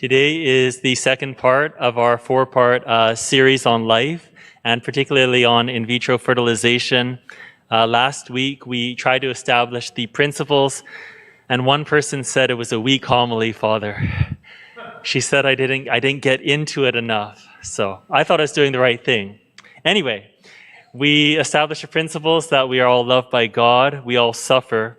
Today is the second part of our four-part series on life, and particularly on in vitro fertilization. Last week, we tried to establish the principles, and one person said it was a weak homily, Father. She said I didn't get into it enough, so I thought I was doing the right thing. Anyway, we established the principles that we are all loved by God, we all suffer.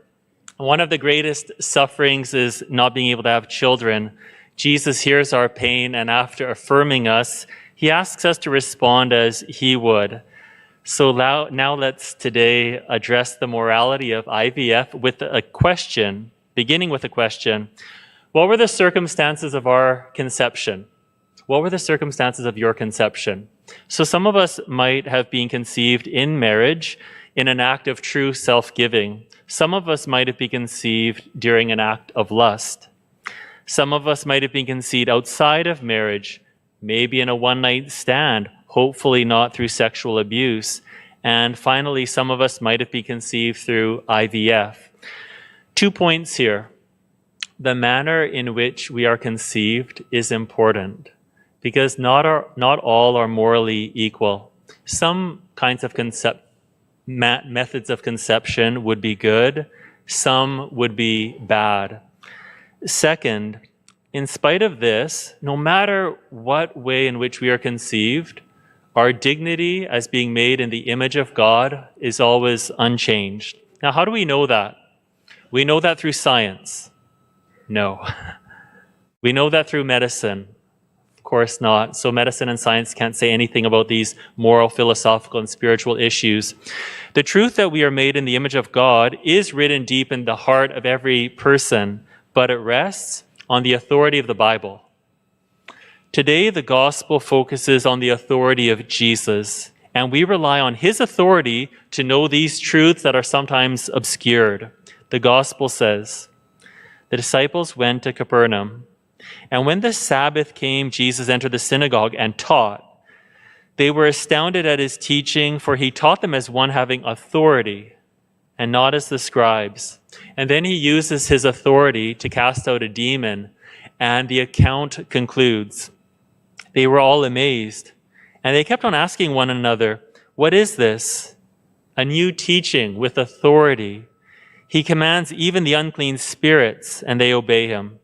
One of the greatest sufferings is not being able to have children. Jesus hears our pain, and after affirming us, he asks us to respond as he would. So now let's today address the morality of IVF with a question, beginning with a question. What were the circumstances of our conception? What were the circumstances of your conception? So some of us might have been conceived in marriage in an act of true self-giving. Some of us might have been conceived during an act of lust. Some of us might have been conceived outside of marriage, maybe in a one-night stand, hopefully not through sexual abuse. And finally, some of us might have been conceived through IVF. 2 points here. The manner in which we are conceived is important because not all are morally equal. Some kinds of methods of conception would be good, some would be bad. Second, in spite of this, no matter what way in which we are conceived, our dignity as being made in the image of God is always unchanged. Now, how do we know that? We know that through science. No. We know that through medicine. Of course not. So medicine and science can't say anything about these moral, philosophical, and spiritual issues. The truth that we are made in the image of God is written deep in the heart of every person, but it rests on the authority of the Bible. Today, the gospel focuses on the authority of Jesus, and we rely on his authority to know these truths that are sometimes obscured. The gospel says, the disciples went to Capernaum, and when the Sabbath came, Jesus entered the synagogue and taught. They were astounded at his teaching, for he taught them as one having authority, and not as the scribes. And then he uses his authority to cast out a demon, and the account concludes. They were all amazed, and they kept on asking one another, "What is this? A new teaching with authority. He commands even the unclean spirits, and they obey him."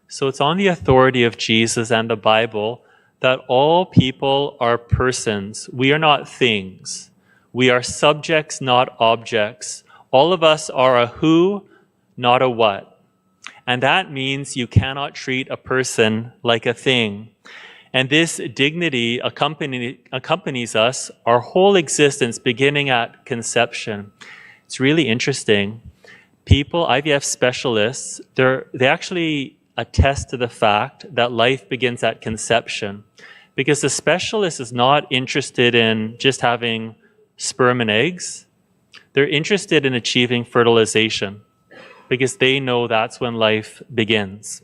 So it's on the authority of Jesus and the Bible that all people are persons. We are not things. We are subjects, not objects. All of us are a who, not a what. And that means you cannot treat a person like a thing. And this dignity accompanies us our whole existence, beginning at conception. It's really interesting. People, IVF specialists, they actually attest to the fact that life begins at conception, because the specialist is not interested in just having sperm and eggs. They're interested in achieving fertilization because they know that's when life begins.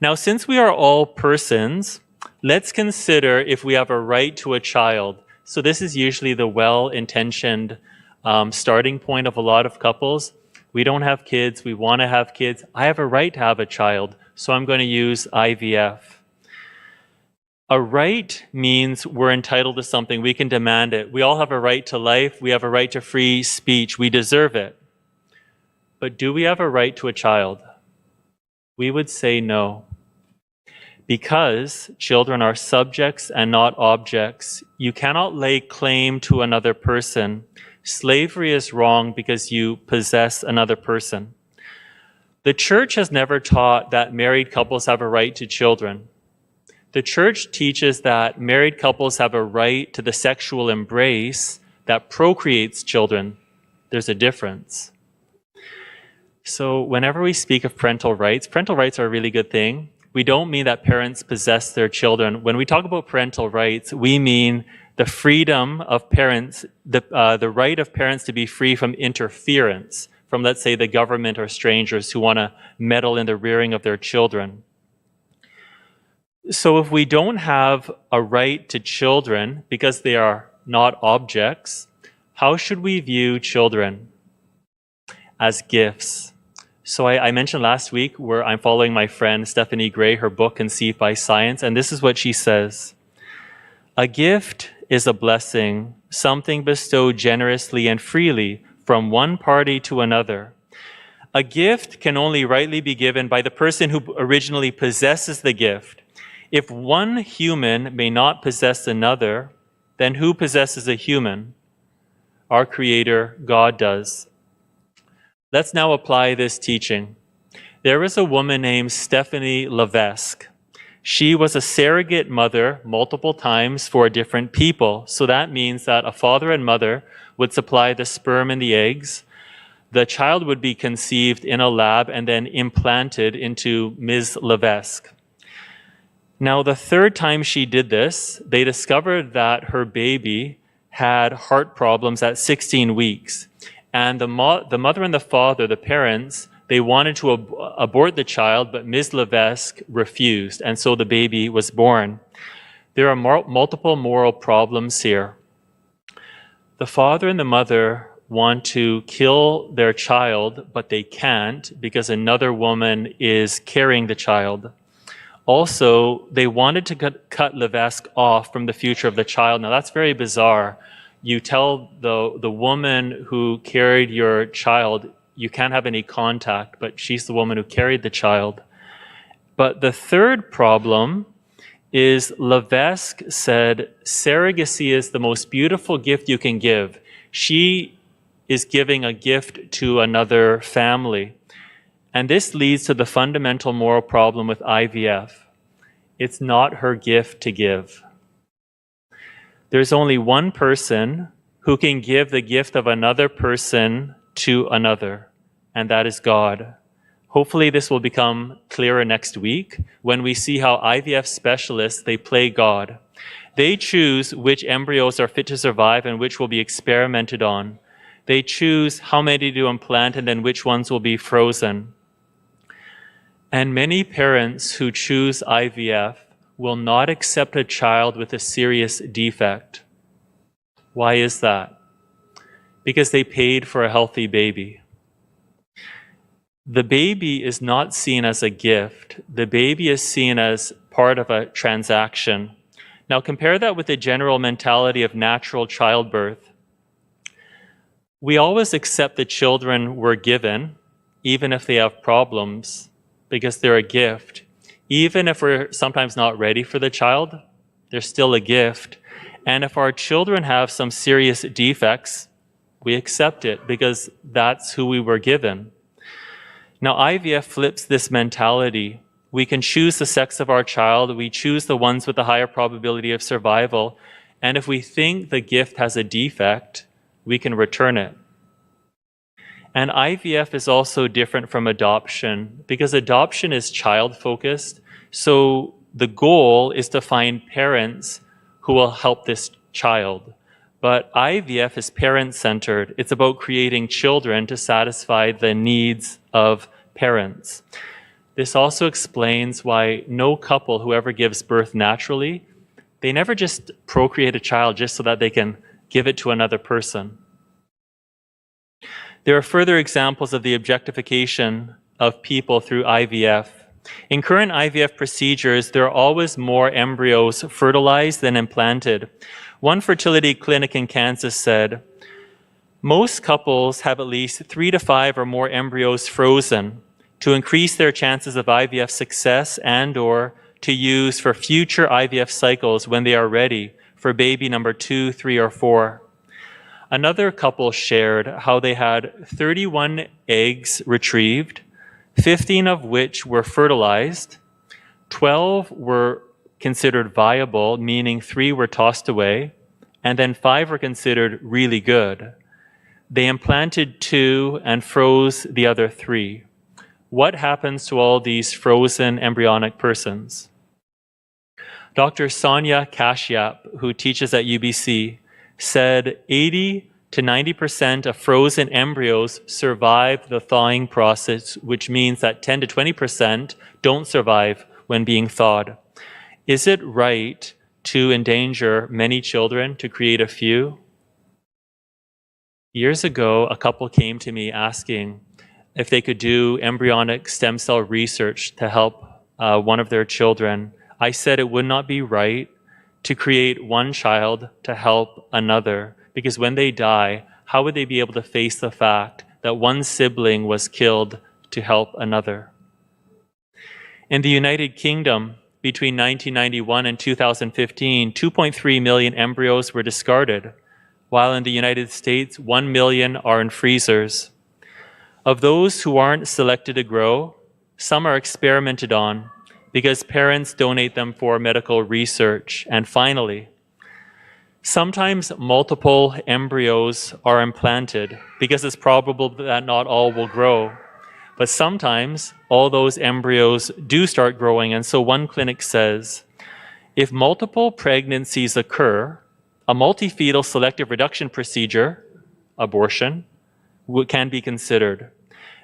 Now, since we are all persons, let's consider if we have a right to a child. So this is usually the well-intentioned starting point of a lot of couples. We don't have kids, we want to have kids. I have a right to have a child, so I'm going to use IVF. A right means we're entitled to something. We can demand it. We all have a right to life. We have a right to free speech. We deserve it. But do we have a right to a child? We would say no. Because children are subjects and not objects, you cannot lay claim to another person. Slavery is wrong because you possess another person. The church has never taught that married couples have a right to children. The church teaches that married couples have a right to the sexual embrace that procreates children. There's a difference. So whenever we speak of parental rights are a really good thing. We don't mean that parents possess their children. When we talk about parental rights, we mean the freedom of parents, the right of parents to be free from interference from, let's say, the government or strangers who want to meddle in the rearing of their children. So if we don't have a right to children because they are not objects, how should we view children? As gifts. So I mentioned last week where I'm following my friend Stephanie Gray, her book Conceived by Science, and this is what she says. A gift is a blessing, something bestowed generously and freely from one party to another. A gift can only rightly be given by the person who originally possesses the gift. If one human may not possess another, then who possesses a human? Our Creator, God, does. Let's now apply this teaching. There was a woman named Stephanie Levesque. She was a surrogate mother multiple times for different people. So that means that a father and mother would supply the sperm and the eggs. The child would be conceived in a lab and then implanted into Ms. Levesque. Now, the third time she did this, they discovered that her baby had heart problems at 16 weeks. And the mother and the father, the parents, they wanted to abort the child, but Ms. Levesque refused, and so the baby was born. There are multiple moral problems here. The father and the mother want to kill their child, but they can't because another woman is carrying the child. Also, they wanted to cut Levesque off from the future of the child. Now, that's very bizarre. You tell the woman who carried your child, you can't have any contact, but she's the woman who carried the child. But the third problem is Levesque said, surrogacy is the most beautiful gift you can give. She is giving a gift to another family. And this leads to the fundamental moral problem with IVF. It's not her gift to give. There's only one person who can give the gift of another person to another, and that is God. Hopefully this will become clearer next week when we see how IVF specialists, they play God. They choose which embryos are fit to survive and which will be experimented on. They choose how many to implant and then which ones will be frozen. And many parents who choose IVF will not accept a child with a serious defect. Why is that? Because they paid for a healthy baby. The baby is not seen as a gift. The baby is seen as part of a transaction. Now compare that with the general mentality of natural childbirth. We always accept the children we're given, even if they have problems, because they're a gift. Even if we're sometimes not ready for the child, they're still a gift. And if our children have some serious defects, we accept it because that's who we were given. Now, IVF flips this mentality. We can choose the sex of our child. We choose the ones with the higher probability of survival. And if we think the gift has a defect, we can return it. And IVF is also different from adoption because adoption is child-focused. So the goal is to find parents who will help this child. But IVF is parent-centered. It's about creating children to satisfy the needs of parents. This also explains why no couple who ever gives birth naturally, they never just procreate a child just so that they can give it to another person. There are further examples of the objectification of people through IVF. In current IVF procedures, there are always more embryos fertilized than implanted. One fertility clinic in Kansas said, most couples have at least 3 to 5 or more embryos frozen to increase their chances of IVF success and/or to use for future IVF cycles when they are ready for baby number 2, 3, or 4. Another couple shared how they had 31 eggs retrieved, 15 of which were fertilized, 12 were considered viable, meaning 3 were tossed away, and then 5 were considered really good. They implanted 2 and froze the other 3. What happens to all these frozen embryonic persons? Dr. Sonia Kashyap, who teaches at UBC, said 80 to 90% of frozen embryos survive the thawing process, which means that 10 to 20% don't survive when being thawed. Is it right to endanger many children to create a few? Years ago, a couple came to me asking, if they could do embryonic stem cell research to help one of their children, I said it would not be right to create one child to help another, because when they die, how would they be able to face the fact that one sibling was killed to help another? In the United Kingdom, between 1991 and 2015, 2.3 million embryos were discarded, while in the United States, 1 million are in freezers. Of those who aren't selected to grow, some are experimented on because parents donate them for medical research. And finally, sometimes multiple embryos are implanted because it's probable that not all will grow. But sometimes all those embryos do start growing. And so one clinic says, if multiple pregnancies occur, a multifetal selective reduction procedure, abortion, can be considered.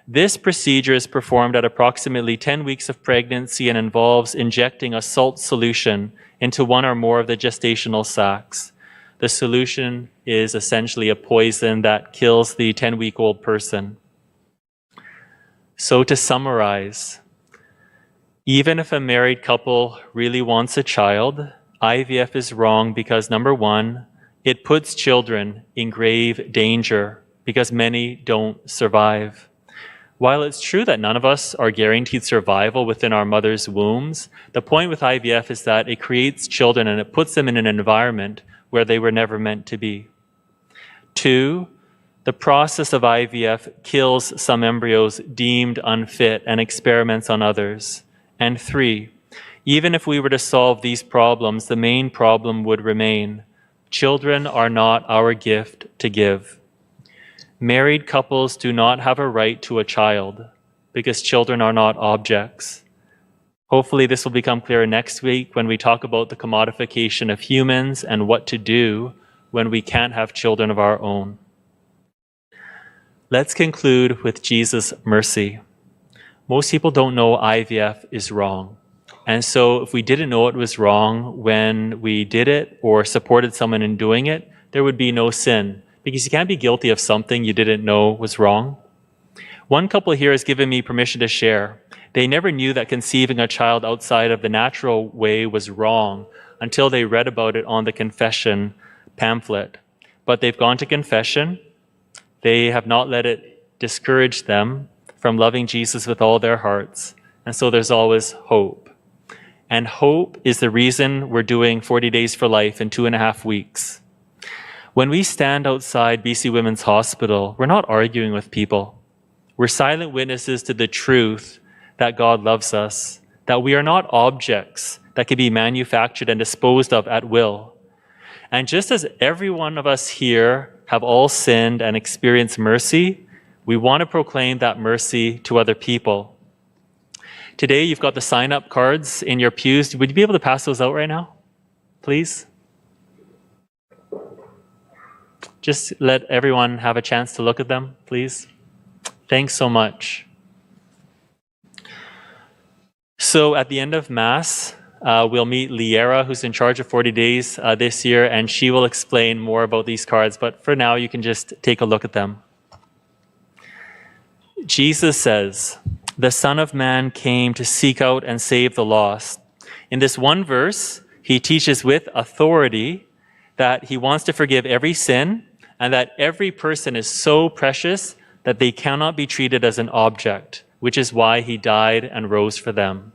This procedure is performed at approximately 10 weeks of pregnancy and involves injecting a salt solution into one or more of the gestational sacs. The solution is essentially a poison that kills the 10-week-old person. So to summarize, even if a married couple really wants a child, IVF is wrong because, number one, it puts children in grave danger because many don't survive. While it's true that none of us are guaranteed survival within our mother's wombs, the point with IVF is that it creates children and it puts them in an environment where they were never meant to be. Two, the process of IVF kills some embryos deemed unfit and experiments on others. And three, even if we were to solve these problems, the main problem would remain. Children are not our gift to give. Married couples do not have a right to a child because children are not objects. Hopefully this will become clearer next week when we talk about the commodification of humans and what to do when we can't have children of our own. Let's conclude with Jesus' mercy. Most people don't know IVF is wrong. And so if we didn't know it was wrong when we did it or supported someone in doing it, there would be no sin, because you can't be guilty of something you didn't know was wrong. One couple here has given me permission to share. They never knew that conceiving a child outside of the natural way was wrong until they read about it on the confession pamphlet. But they've gone to confession. They have not let it discourage them from loving Jesus with all their hearts. And so there's always hope. And hope is the reason we're doing 40 Days for Life in 2.5 weeks. When we stand outside BC Women's Hospital, we're not arguing with people. We're silent witnesses to the truth that God loves us, that we are not objects that can be manufactured and disposed of at will. And just as every one of us here have all sinned and experienced mercy, we want to proclaim that mercy to other people. Today, you've got the sign-up cards in your pews. Would you be able to pass those out right now, please? Just let everyone have a chance to look at them, please. Thanks so much. So at the end of Mass, we'll meet Liera, who's in charge of 40 Days this year, and she will explain more about these cards. But for now, you can just take a look at them. Jesus says, "The Son of Man came to seek out and save the lost." In this one verse, he teaches with authority that he wants to forgive every sin and that every person is so precious that they cannot be treated as an object, which is why he died and rose for them.